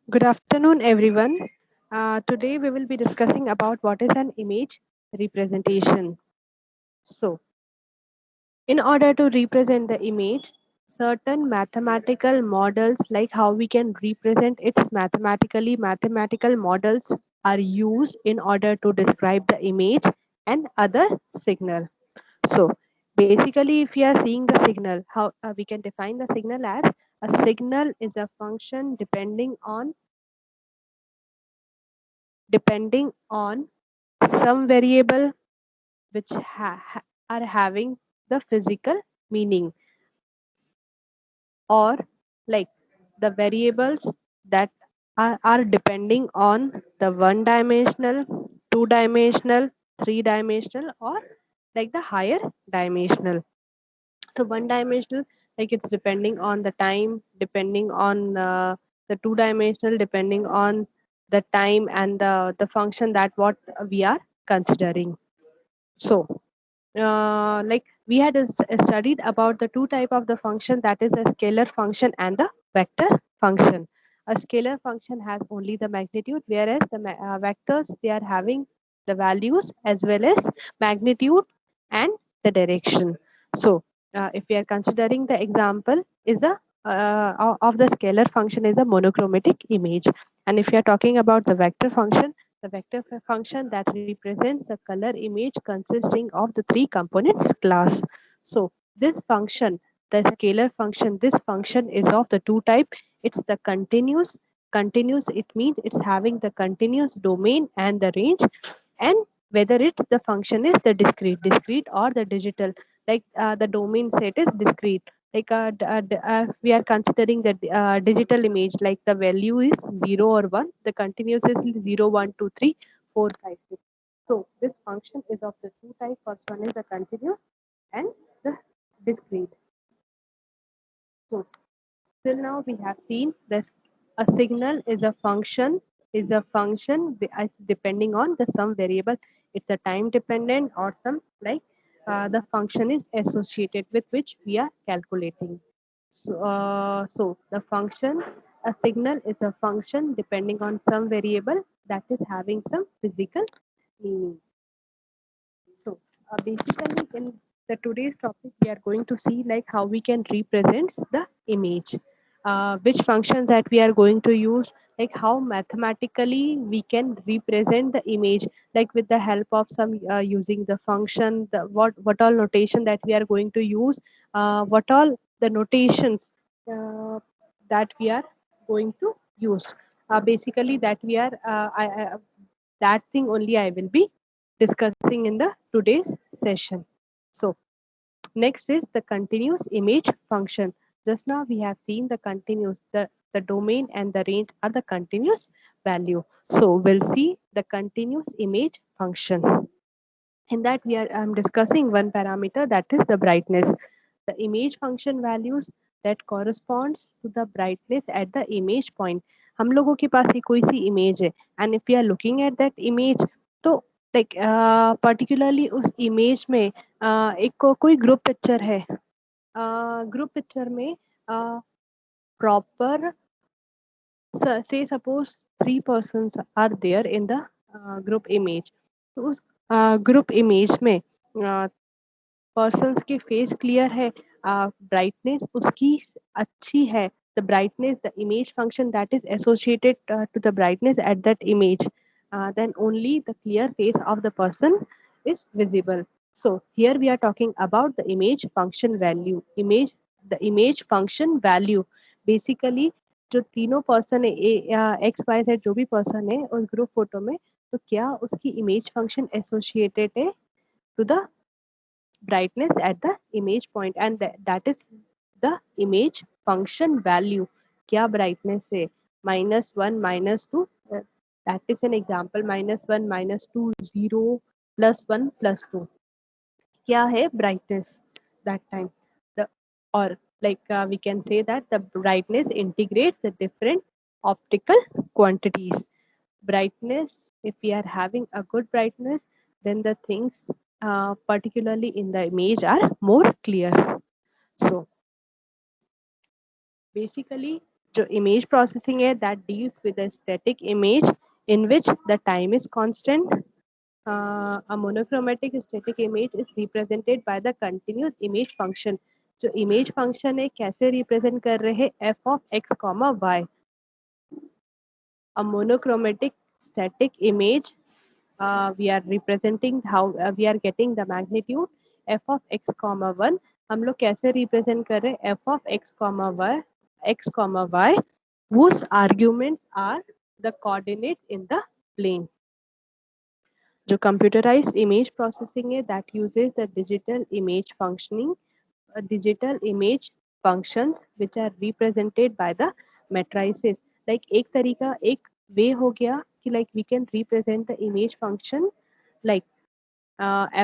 Good afternoon, everyone. Today we will be discussing about what is an image representation. So, in order to represent the image, certain mathematical models, like how we can represent it mathematically, mathematical models are used in order to describe the image and other signal. So, basically, if you are seeing the signal, how we can define the signal as a signal is a function depending on some variable which are having the physical meaning, or like the variables that are depending on the one dimensional, two dimensional, three dimensional, or like the higher dimensional. So one dimensional, like it's depending on the time, depending on the two dimensional, depending on the time and the function that what we are considering. So like we had studied about the two type of the function, that is a scalar function and the vector function. A scalar function has only the magnitude, whereas the vectors, they are having the values as well as magnitude and the direction. So if we are considering the example is the of the scalar function is a monochromatic image, and if we are talking about the vector function, the vector function that represents the color image consisting of the three components class. So this function, the scalar function, this function is of the two type. It's the continuous, it means it's having the continuous domain and the range, and whether it's the function is the discrete or the digital, like the domain set is discrete, like we are considering the digital image, like the value is 0 or 1, the continuous is 0 1 2 3 4 5 6. So this function is of the two type. First one is the continuous and the discrete. So till now we have seen that a signal is a function it's depending on the some variable. It's a time dependent or some like the function is associated with which we are calculating. So the function, a signal is a function depending on some variable that is having some physical meaning. So basically, in the today's topic, we are going to see like how we can represent the image, which functions that we are going to use, like how mathematically we can represent the image, like with the help of some using the function, the what all notation that we are going to use, what all the notations uh, that we are going to use. Basically, that we are that thing only I will be discussing in the today's session. So next is the continuous image function. Just now we have seen the continuous, the domain and the range are the continuous value. So we'll see the continuous image function. In that we are discussing one parameter, that is the brightness. The image function values that corresponds to the brightness at the image point. हम लोगों के पास ये कोई सी image है, and if we are looking at that image, तो like particularly उस इमेज में एक कोई ग्रुप पिक्चर है, ग्रुप पिक्चर में proper say suppose three persons are there in the group image. तो उस ग्रुप इमेज में पर्सन्स के फेस क्लियर है, ब्राइटनेस उसकी अच्छी है, the brightness, the image function that is associated to the brightness at that image, then only the clear face of the person is visible. So here we are talking about the image function value, image, the image function value. Basically जो तीनों person है, x Y Z जो भी person है उस group photo में, तो क्या उसकी इमेज फंक्शन एसोसिएटेड है to the brightness at the image point, and that is the image function value. क्या brightness है, -1 -2, that is an example, -1 -2 0 +1 +2, क्या है brightness that time. The, or like we can say that the brightness integrates the different optical quantities. Brightness, if we are having a good brightness, then the things particularly in the image are more clear. So basically जो image processing है that deals with a static image in which the time is constant. A monochromatic static image is represented by the continuous image function. जो image function है कैसे represent कर रहे हैं F of X comma Y. A monochromatic static image, we are representing how we are getting the magnitude f of x comma 1. हम लोग कैसे represent कर रहे हैं f of x comma y whose arguments are the coordinates in the plane. जो computerised image processing है that uses the digital image functioning digital image functions which are represented by the matrices. Like एक तरीका एक वे हो गया कि like we can represent the image function like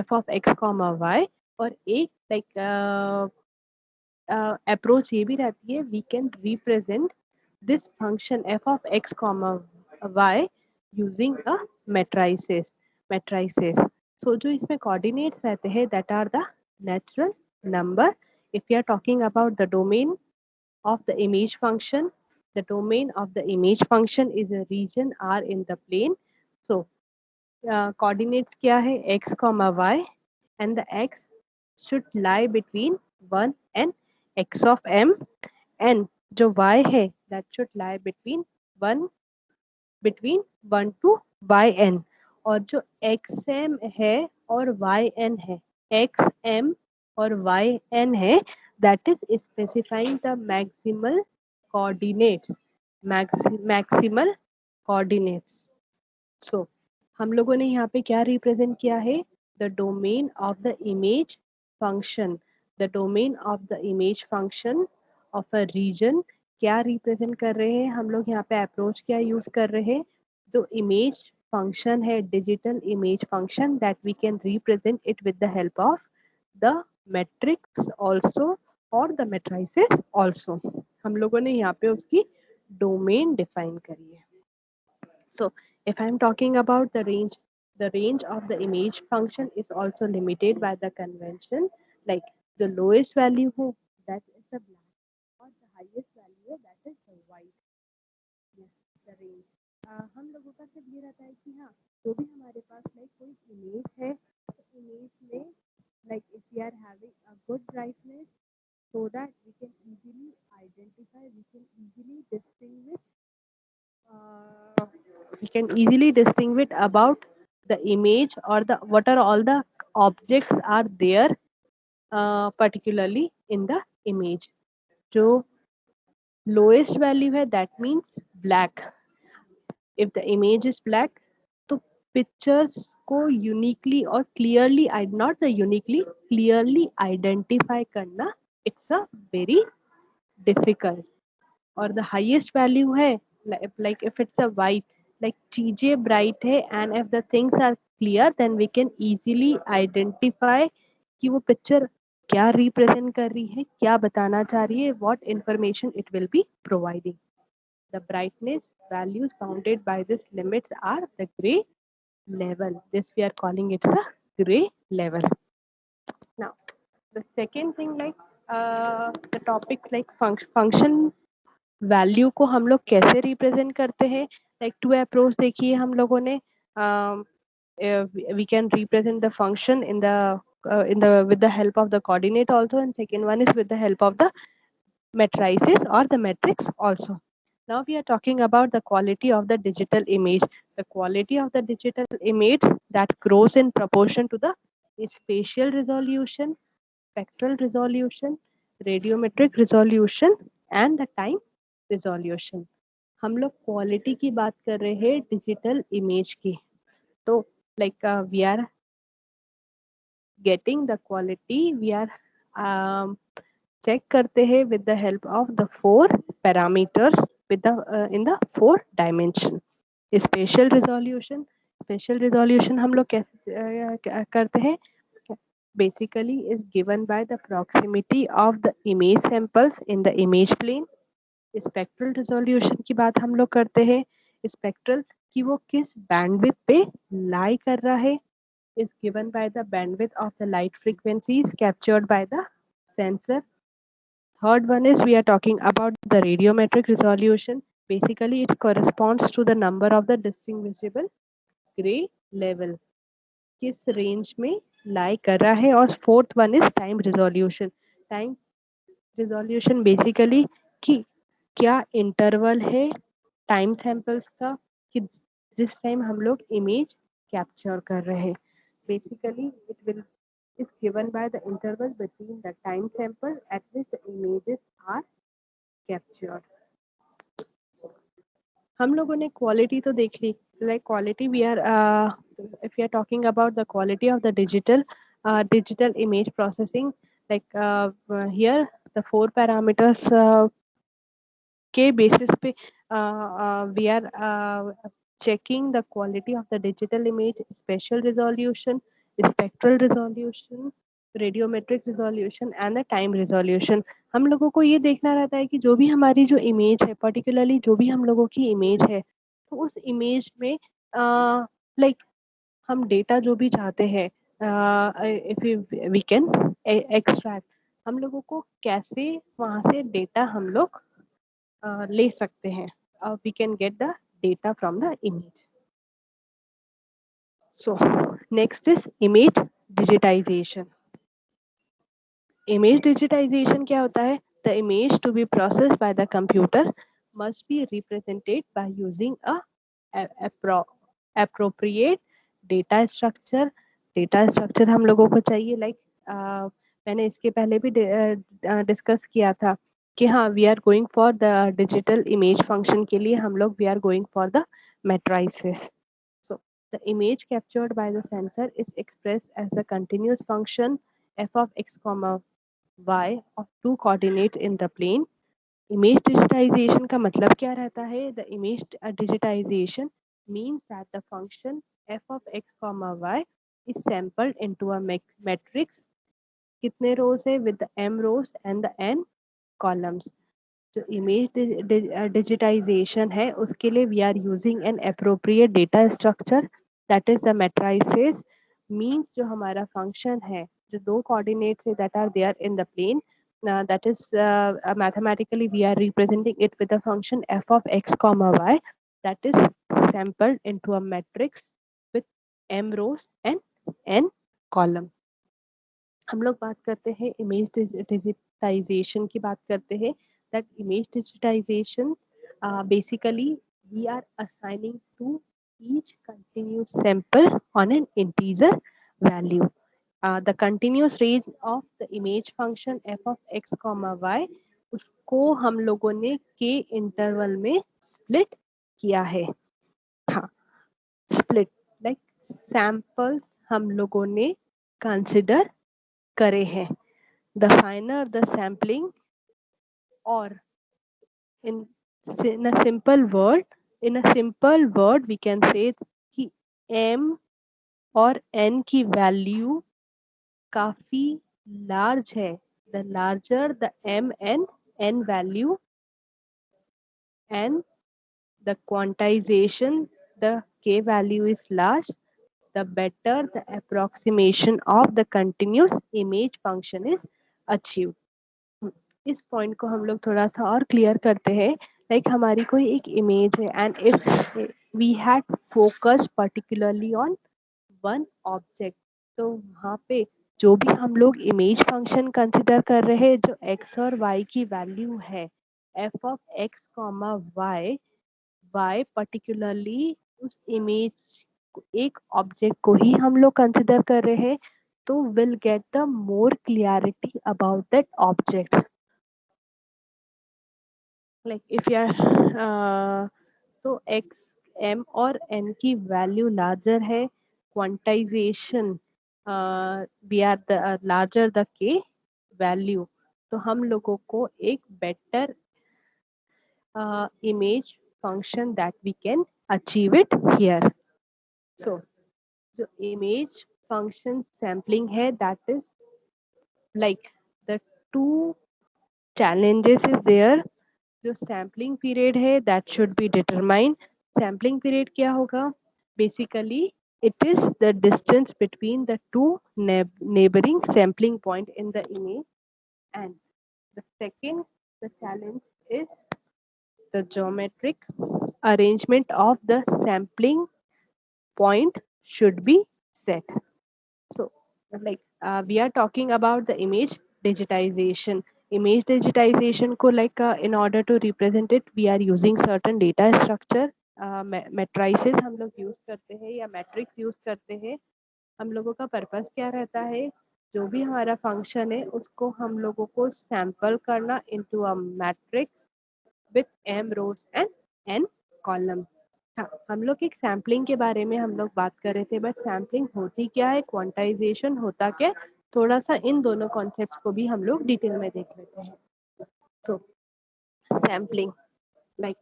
f of x comma y. और एक like approach ये भी रहती है we can represent this function f of x comma y using a matrices. So जो इसमें coordinates रहते हैं that are the natural number. If we are talking about the domain of the image function, the domain of the image function is a region R in the plane. So coordinates क्या है x comma y and the x should lie between 1 and x of m, and जो y है that should lie between 1 to yn. और जो xm है और yn है xm और yn है that is specifying the maximal coordinates. So हम लोगों ने यहाँ पे क्या रिप्रेजेंट किया है the domain of the image function. The domain of the image function of a region क्या रिप्रेजेंट कर रहे हैं हम लोग यहाँ पे अप्रोच क्या यूज कर रहे हैं. जो इमेज फंक्शन है digital image function that we can represent it with the help of the matrix also और द मैट्राइसेस ऑल्सो. हम लोगों ने यहाँ पे उसकी डोमेन डिफाइन करी है. So if I'm talking about the range of the image function is also limited by the convention. Like the lowest value हो that is the black और the highest value that is the white. Yes, the range. हम लोगों का सिर्फ ये रहता है कि हाँ जो भी हमारे पास like कोई इमेज है तो इमेज में like if we are having a good brightness so that we can easily identify, uh, we can easily distinguish about the image or the what are all the objects are there particularly in the image. जो lowest value है that means black. If the image is black तो pictures को uniquely और clearly not the uniquely clearly identify करना it's a very difficult. और the highest value है like if it's a white like चीजें bright है and if the things are clear then we can easily identify कि वो picture क्या represent कर रही है क्या बताना चाह रही है what information it will be providing. The brightness values bounded by this limits are the gray level. This we are calling it a gray level. Now the second thing like the topic like function value को हम लोग कैसे represent करते हैं like to approach देखिए हम लोगों ने we can represent the function in the with the help of the coordinate also, and second one is with the help of the matrices or the matrix also. Now we are talking about the quality of the digital image. The quality of the digital image that grows in proportion to the spatial resolution, spectral resolution, radiometric resolution and the time resolution. हम लोग quality की बात कर रहे हैं digital image की. तो like we are getting the quality we are check करते हैं with the help of the 4 parameters with the in the 4 dimension. Spatial resolution हम लोग कैसे करते हैं basically is given by the proximity of the image samples in the image plane. Spectral resolution की बात हम लोग करते हैं स्पेक्ट्रल कि वो किस बैंडविड्थ पे लाई कर रहा है is given by the bandwidth of the light frequencies captured by the sensor Third one is we are talking about the radiometric resolution. Basically, it corresponds to the number of the distinguishable gray level. किस range में लाई कर रहा है. और fourth one is time resolution. Time resolution basically कि क्या interval है time samples का कि जिस टाइम हम लोग इमेज कैप्चर कर रहे हैं. Basically it will is given by the interval between the time sample at which the images are captured. हम लोगों ने क्वालिटी तो देख ली. Like quality we are if we are talking about the quality of the digital image processing, like here the four parameters के basis पे we are checking the quality of the digital image: spatial resolution, spectral resolution, radiometric resolution and the time resolution. हम लोगों को ये देखना रहता है कि जो भी हमारी जो इमेज है, पर्टिकुलरली जो भी हम लोगों की इमेज है, तो उस इमेज में लाइक हम डेटा जो भी चाहते हैं, इफ वी कैन एक्सट्रैक्ट, हम लोगों को कैसे वहां से डेटा हम लोग ले सकते हैं. We can get the data from the image. So next is image digitization. Image digitization क्या होता है? The image to be processed by the computer must be represented by using appropriate data structure. Data structure हम लोगों को चाहिए. Like मैंने इसके पहले भी डिस्कस किया था कि हाँ, we are going for the digital image function के लिए हम लोग we are going for the matrices. So the image captured by the sensor is expressed as a continuous function f of x comma y of two coordinates in the plane. Image digitization का मतलब क्या रहता है? The image digitization means that the function f of x comma y is sampled into a matrix. कितने rows है? With the m rows and the n columns. जो image digitization है उसके लिए we are using an appropriate data structure that is the matrices. Means जो हमारा फंक्शन है, जो दो कोऑर्डिनेट्स है that are there in the plane, that is mathematically we are representing it with the function f of x comma y that is sampled into a matrix with m rows and n column. हम लोग बात करते हैं image digitisation की बात करते हैं. That image digitization basically we are assigning to each continuous sample on an integer value. The continuous range of the image function f of x comma y उसको हम लोगों ने k इंटरवल में split किया है. हाँ, स्प्लिट लाइक सैंपल्स हम लोगों ने कंसिडर करे हैं. The finer the sampling, or in in a simple word, we can say कि m और n की वैल्यू काफी लार्ज है. The larger the m and n value and the quantization, the k value is large, the better the approximation of the continuous image function is achieved. इस point को हम लोग थोड़ा सा और क्लियर करते हैं. लाइक हमारी कोई एक इमेज है and if we had focus particularly on one object, तो वहाँ पे जो भी हम लोग इमेज फंक्शन कंसिडर कर रहे हैं, जो एक्स और वाई की वैल्यू है F of X comma Y, Y particularly उस इमेज एक ऑब्जेक्ट को ही हम लोग कंसिडर कर रहे हैं, तो will get the more clarity about that object. Like if you are तो एक्स एम और एन की वैल्यू लार्जर है, quantization we are the larger the K value, तो हम लोगों को एक better image function that we can achieve it here. So जो इमेज फंक्शन सैम्पलिंग है that is like the two challenges is there. जो sampling period है that should be determine. Sampling period क्या होगा? Basically it is the distance between the two neighboring sampling point in the image, and The second, the challenge is the geometric arrangement of the sampling point should be set. So, like we are talking about the image digitization. Image digitization को like in order to represent it, we are using certain data structure. Matrices हम लोग use करते हैं या matrix use करते हैं. हम लोगों का पर्पस क्या रहता है? जो भी हमारा फंक्शन है उसको हम लोगों को सैंपल करना into a matrix with m rows and n column. हाँ, हम लोग एक सैम्पलिंग के बारे में हम लोग बात कर रहे थे, बट सैम्पलिंग होती क्या है, क्वांटाइजेशन होता क्या, थोड़ा सा इन दोनों कॉन्सेप्ट्स को भी हम लोग डिटेल में देख लेते हैं. तो sampling like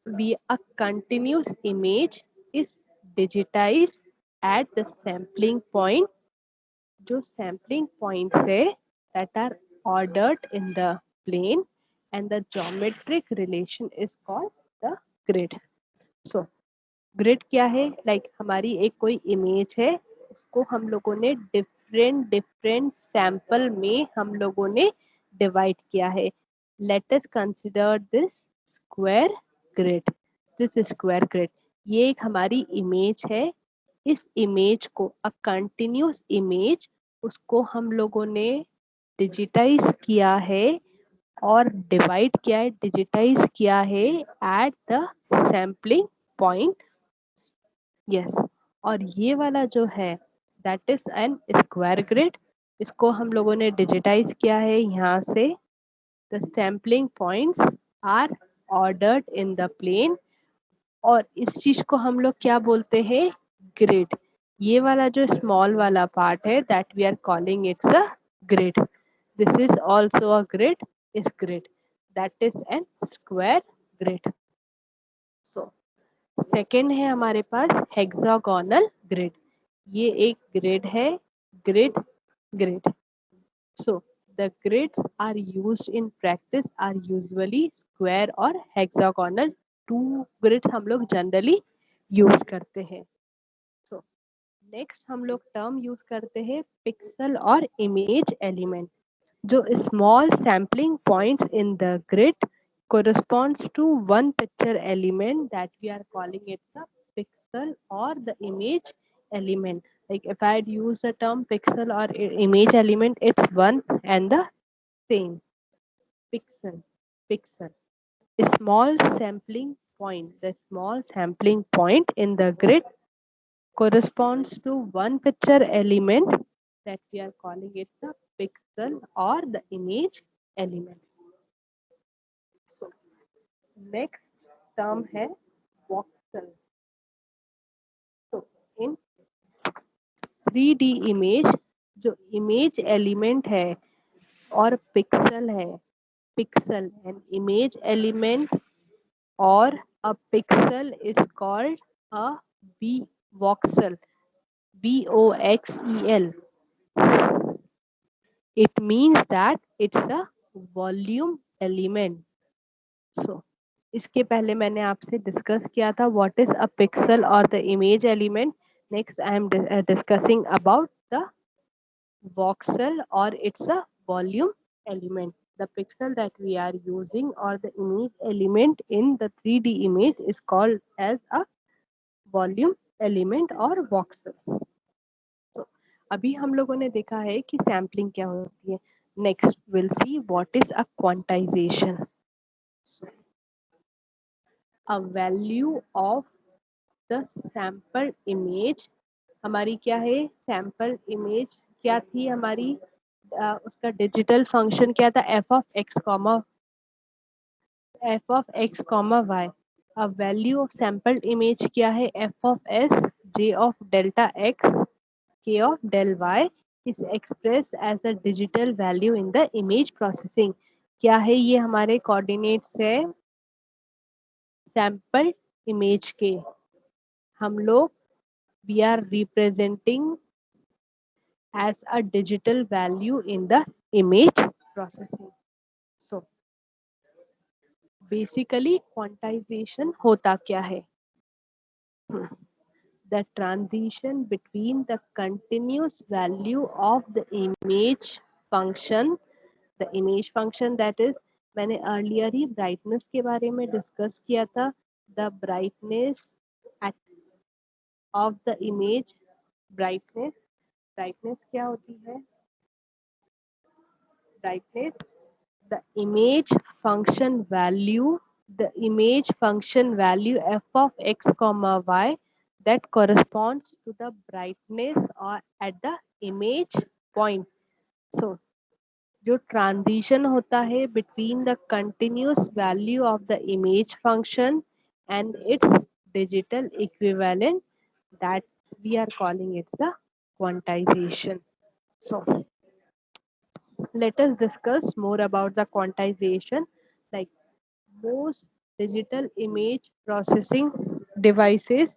we a continuous image is digitized at the sampling point. जो sampling points है that are ordered in the plane and the geometric relation is called the grid. So grid क्या है? हमारी एक कोई इमेज है, उसको हम लोगों ने डिफरेंट डिफरेंट सैंपल में हम लोगों ने डिवाइड किया है. Let us consider this square grid. This square grid ये एक हमारी इमेज है. इस इमेज को अ कंटिन्यूस इमेज उसको हम लोगों ने डिजिटाइज किया है और डिवाइड किया है, डिजिटाइज किया है at the sampling point. Yes, और ये वाला जो है that is an square grid. इसको हम लोगों ने डिजिटाइज किया है यहाँ से. The sampling points are ordered in the plane. और इस चीज को हम लोग क्या बोलते हैं? ग्रिड. ये वाला जो स्मॉल वाला पार्ट है that we are calling it's a grid. This is also a grid. इस grid that is an square grid. So second है हमारे पास हेक्सागोनल ग्रिड. ये एक ग्रिड है. Grid grid. So the grids are used in practice are usually square और hexagonal. Two grids हम लोग जनरली यूज करते हैं. सो नेक्स्ट हम लोग टर्म यूज करते हैं पिक्सल और इमेज एलिमेंट. जो small sampling points in the grid corresponds to one picture element that we are calling it the pixel or the image element. Like if I use the term pixel or image element, it's one and the same. Pixel, pixel. A small sampling point. The small sampling point in the grid corresponds to one picture element that we are calling it the pixel or the image element. So next term है voxel. So in 3D image जो image element है और pixel है, pixel and image element or a pixel is called a voxel. VOXEL. It means that it's a volume element. So इसके पहले मैंने आपसे discuss किया था व्हाट इज अ पिक्सल और the image element. Next I am discussing about the voxel or it's a volume element. The pixel that we are using or the image element in the 3D image is called as a volume element or voxel. So, अभी हम लोगों ने देखा है कि sampling क्या होती है. Next will see what is a quantization. A value of the sample image. हमारी क्या है? सैम्पल इमेज क्या थी हमारी? उसका डिजिटल फंक्शन क्या था? F of X comma Y. अब वैल्यू ऑफ सैम्पल इमेज क्या है? F of S J of delta X K of del Y is express as a digital value in the image processing. क्या है ये? हमारे coordinates है sample image के. हम लोग we are representing as a digital value in the image processing. So basically quantization होता क्या है? The transition between the continuous value of the image function, the image function, that is, मैंने earlier ही brightness के बारे में discuss किया था. The brightness at of the image, brightness क्या होती है? Brightness, the image function value, the image function value f of x comma y that corresponds to the brightness or at the image point. So जो transition होता है between the continuous value of the image function and its digital equivalent, that we are calling it the quantization. So let us discuss more about the quantization. Like, most digital image processing devices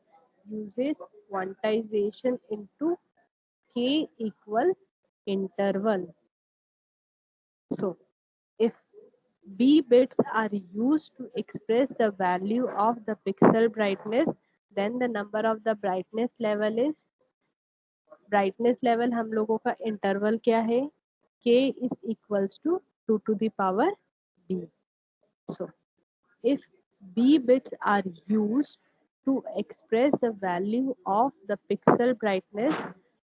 uses quantization into k equal interval. So if B bits are used to express the value of the pixel brightness, then the number of the brightness level हम लोगों का interval क्या है? K is equals to 2 to the power B. So if B bits are used to express the value of the pixel brightness,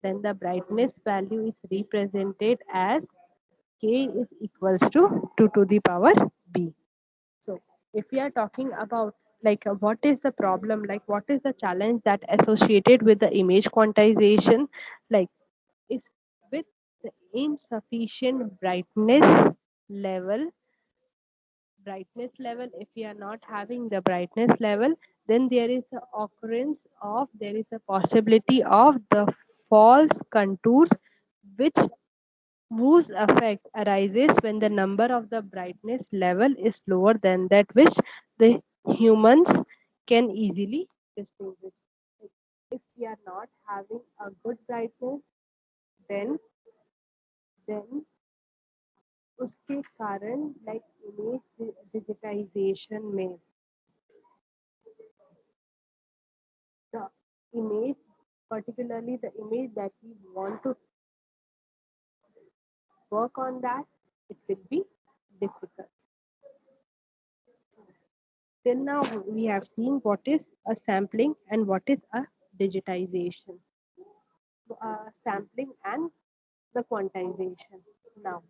then the brightness value is represented as K is equals to 2 to the power B. So if we are talking about like what is the problem, like what is the challenge that associated with the image quantization, like is with the insufficient level brightness level. If we are not having the brightness level, then there is a possibility of the false contours, which whose effect arises when the number of the brightness level is lower than that which the humans can easily distinguish. If we are not having a good brightness, then then उसके कारण like image digitization में the image, particularly the image that we want to work on, that it will be difficult. Till now, we have seen what is a sampling and what is a digitization. Sampling and the quantization. Now,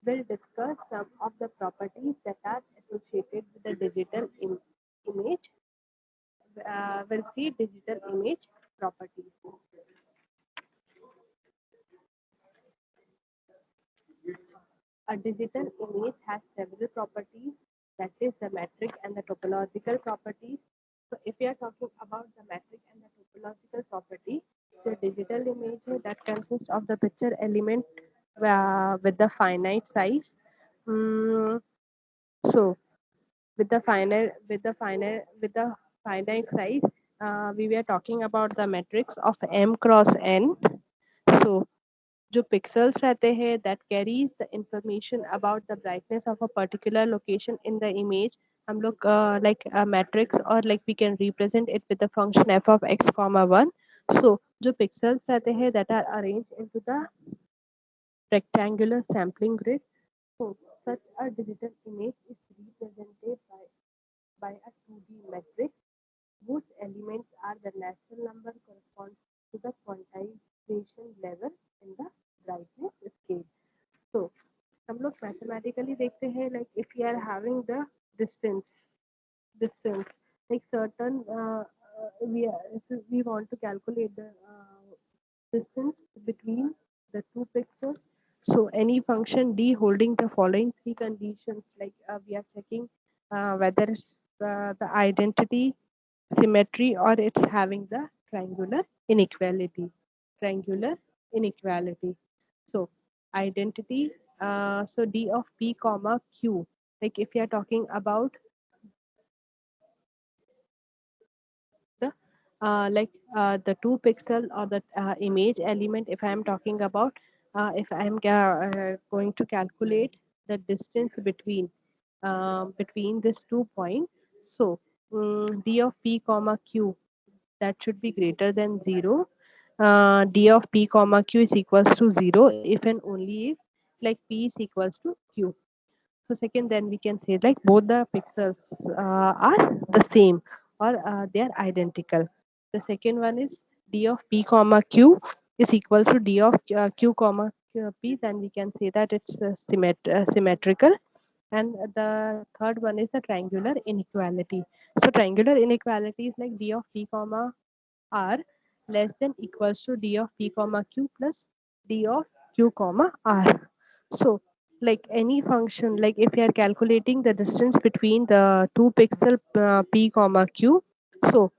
we'll discuss some of the properties that are associated with the digital image. We'll see digital image properties. A digital image has several properties, that is the metric and the topological properties. So if we are talking about the metric and the topological property, the digital image that consists of the picture element with the finite size. Mm, so with the finite size, we were talking about the matrix of m cross n. So जो pixels रहते हैं that carries the information about the brightness of a particular location in the image, हम लोग like a matrix, or like we can represent it with the function f of x comma 1. So जो pixels रहते हैं that are arranged into the rectangular sampling grid. So such a digital image is represented by a 2D matrix whose elements are the natural number corresponds to the quantization level in the brightness scale. So हम लोग mathematically देखते हैं, like if we are having the distance like certain if we want to calculate the distance between the two pixels. So any function d holding the following three conditions, like we are checking whether the identity, symmetry, or it's having the inequality triangular inequality. So identity, so d of p comma q, like if you are talking about the the two pixel or the image element, if I am talking about if I am going to calculate the distance between these 2 points. So d of p comma q, that should be greater than 0. D of p comma q is equals to 0 if and only if like P is equals to Q. So second, then we can say like both the pixels are the same, or they are identical. The second one is d of p comma q is equal to d of q comma p. Then we can say that it's symmetrical. And the third one is the triangular inequality. So triangular inequality is like d of p comma r less than equals to d of p comma q plus d of q comma r. So like any function, like if you are calculating the distance between the two pixel p comma q, so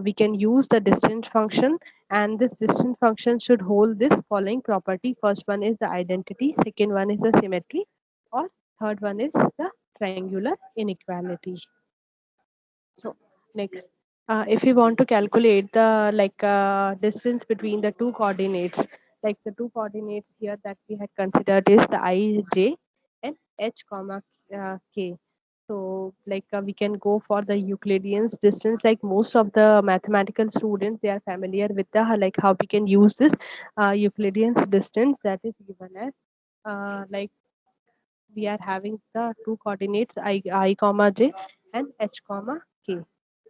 we can use the distance function, and this distance function should hold this following property. First one is the identity, second one is the symmetry, or third one is the triangular inequality. So next, if we want to calculate the distance between the two coordinates, like the two coordinates here that we had considered is the I, J, and H comma K. So we can go for the Euclidean distance. Like most of the mathematical students, they are familiar with the like how we can use this Euclidean distance that is given as like we are having the two coordinates I comma j and h comma k.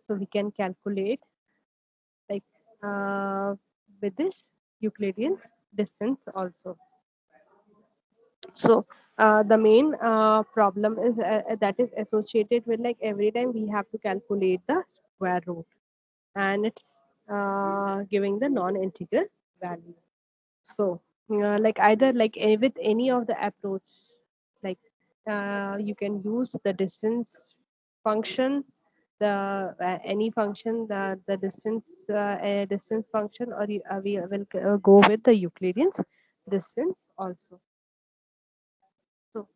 So we can calculate like uh, with this Euclidean distance also. So the main problem is that is associated with like every time we have to calculate the square root, and it's giving the non-integral value. So like either like with any of the approach, like you can use the distance function, the any function, the distance distance function, or we will go with the Euclidean distance also. So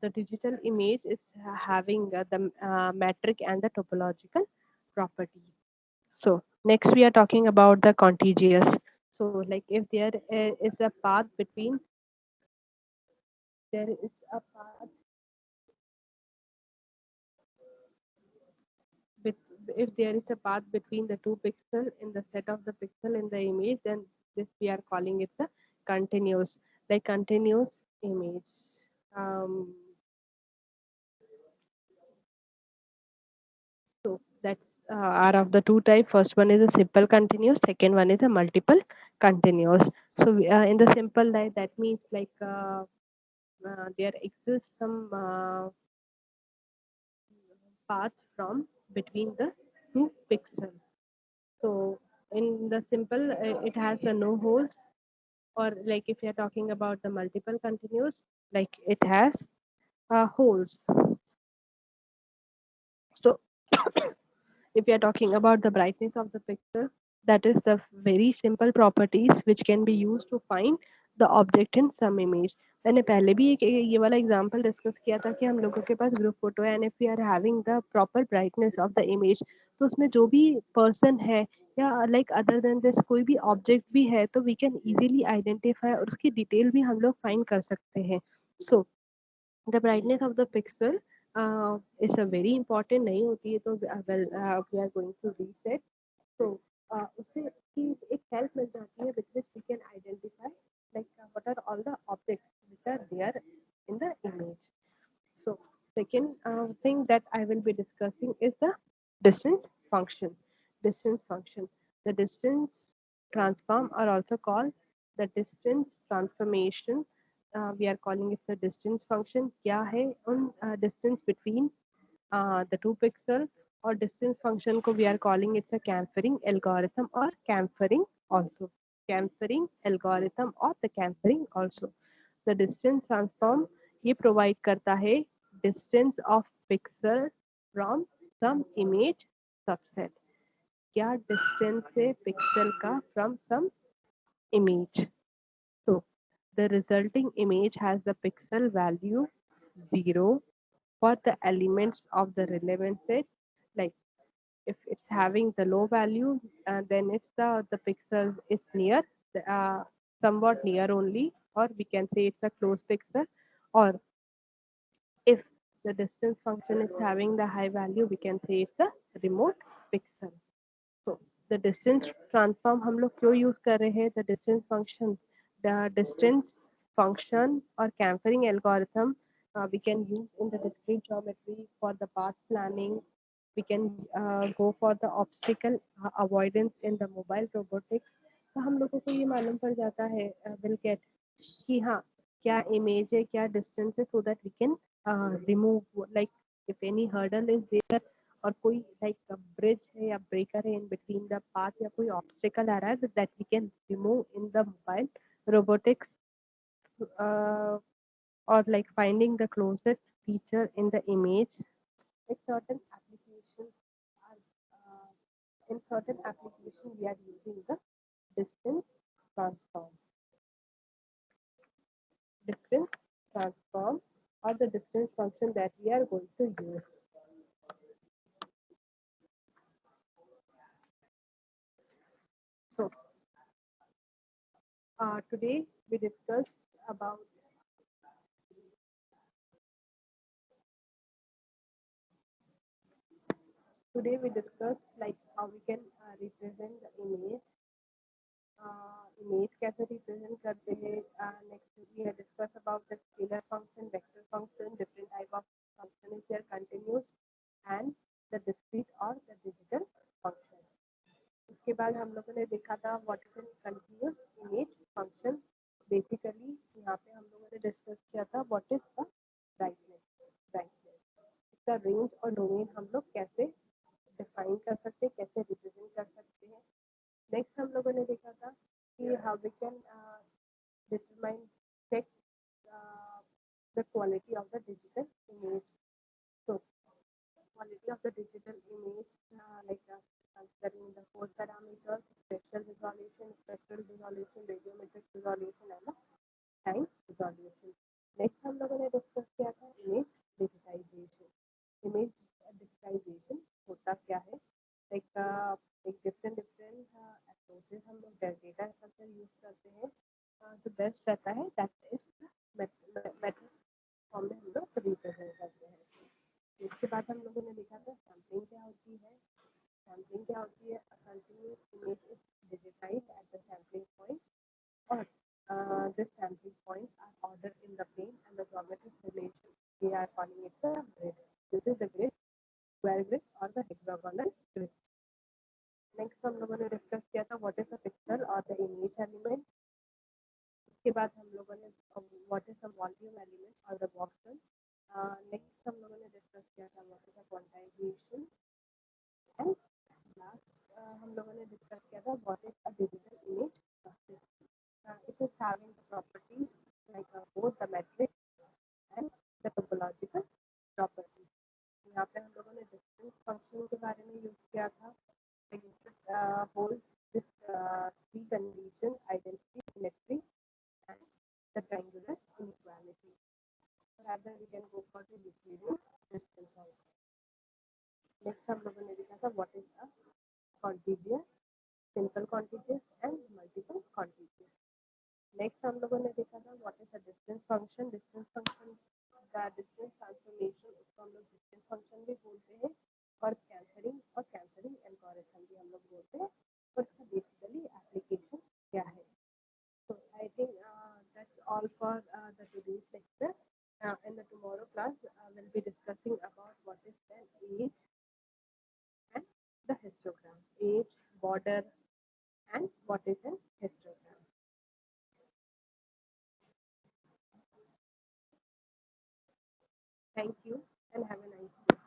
the digital image is having the metric and the topological property. So next we are talking about the contiguous. So like if there is a path between, there is a path with, if there is a path between the two pixel in the set of the pixel in the image, then this we are calling it the continuous, like continuous image. Um, so that's are of the two type. First one is a simple continuous. Second one is a multiple continuous. So in the simple life, that means there exists some path from between the two pixels. So in the simple, it has a no holes, or like if you're talking about the multiple continuous, like it has holes. So if you are talking about the brightness of the pixel, that is the very simple properties which can be used to find the object in some image. मैंने पहले भी एक ये वाला example discuss किया था कि हम लोगों के पास ग्रुप फोटो है, and if we are having the proper brightness of the image, तो उसमें जो भी पर्सन है या लाइक अदर देन दिस कोई भी ऑब्जेक्ट भी है, तो वी कैन इजीली आइडेंटिफाई और उसकी डिटेल भी हम लोग फाइंड कर सकते हैं. सो the brightness of the pixel is a very important नहीं होती है, तो well we are going to reset. So उससे की एक help मिल जाती है with which we can identify like what are all the objects which are there in the image. So second thing that I will be discussing is the distance function. Distance function. The distance transform are also called the distance transformation. We are calling it the distance function. क्या है उन distance between the two pixel, or distance function को we are calling it's a chamfering algorithm or chamfering also. Chamfering algorithm or the chamfering also. The distance transform ये provide करता है distance of pixel from some image subset. क्या distance है pixel का from some image. So the resulting image has the pixel value 0 for the elements of the relevant set. Like if it's having the low value, then it's the pixel is near, somewhat near only, or we can say it's a close pixel. Or if the distance function is having the high value, we can say it's a remote pixel. So the distance transform हम लोग क्यों use कर रहे हैं? The distance function, the distance function or chamfering algorithm we can use in the discrete geometry for the path planning. We can go for the obstacle avoidance in the mobile robotics. तो हम लोगों को ये मालूम पड़ जाता है will get कि हाँ क्या इमेज है क्या डिस्टेंस है so that we can remove like if any hurdle is there और कोई लाइक ब्रिज है या ब्रेकर है इन बिटवीन द पाथ या कोई ऑब्स्टिकल आ रहा है that we can remove in the mobile robotics or like finding the closest feature in the image. Like certain applications are in certain application we are using the distance transform distance transform or the distance function that we are going to use. So today we discussed about like how we can represent the image कैसे represent करते हैं. Next we have discussed about the scalar function, vector function, different type of function is there, continuous and the discrete or the digital function. उसके बाद हम लोगों ने देखा था what is an continuous image function. Basically यहाँ पे हम लोगों ने डिस्कस किया था व्हाट इज द ब्राइटनेस इसका रेंज और डोमेन हम लोग कैसे डिफाइन कर सकते हैं, कैसे रिप्रेजेंट कर सकते हैं. नेक्स्ट हम लोगों ने देखा था कि how we can determine check the quality of the digital image. So quality of the digital image considering the four parameters: spectral resolution, radiometric resolution and the time resolution. Next हम लोगों ने discuss किया था image digitization. Image digitisation होता क्या है, एक different approaches हम लोग डेटा स्ट्रक्चर यूज करते हैं. जो बेस्ट रहता है दैट इज मेथड फॉर्म में हम लोग रिप्रेजेंट करते हैं. इसके बाद हम लोगों ने देखा था सैम्पलिंग क्या होती है. सैम्पलिंग क्या होती है, continuous image is digitized at the sampling point or this sampling points are ordered in the plane and the geometric relation we are calling it the grid. This is the grid, square grid or the hexagonal grid. Next हम लोगों ने discuss किया था what is the pixel और the image element. उसके बाद हम लोगों ने what is the volume element और द वॉक्सल. नेक्स्ट हम लोगों ने डिस्कस किया था what is the quantization and last हम लोगों ने डिस्कस किया था what is a digital image process. It is having the properties like both the metric and the topological properties. यहाँ पे हम लोगों ने डिस्टेंस फंक्शन के बारे में यूज किया था. Holds this three conditions: identity, symmetry, and the triangular inequality. Rather, we can go for the Euclidean distance also. Next, हम लोगों ने देखा था what is a contiguous, simple contiguous, and multiple contiguous. Next हम लोगों ने देखा था what is the distance function. Distance function का डिस्टेंस ट्रांसफॉर्मेशन उसको हम लोग डिस्टेंस फंक्शन भी बोलते हैं और कैंसरिंग एल्गोरिथम भी हम लोग बोलते हैं. और इसका बेसिकली एप्लीकेशन क्या है. So I think that's all for the today's lecture. In the tomorrow class, we'll be discussing about what is an age and the histogram. Age, border, and what is an histogram. Thank you and have a nice day.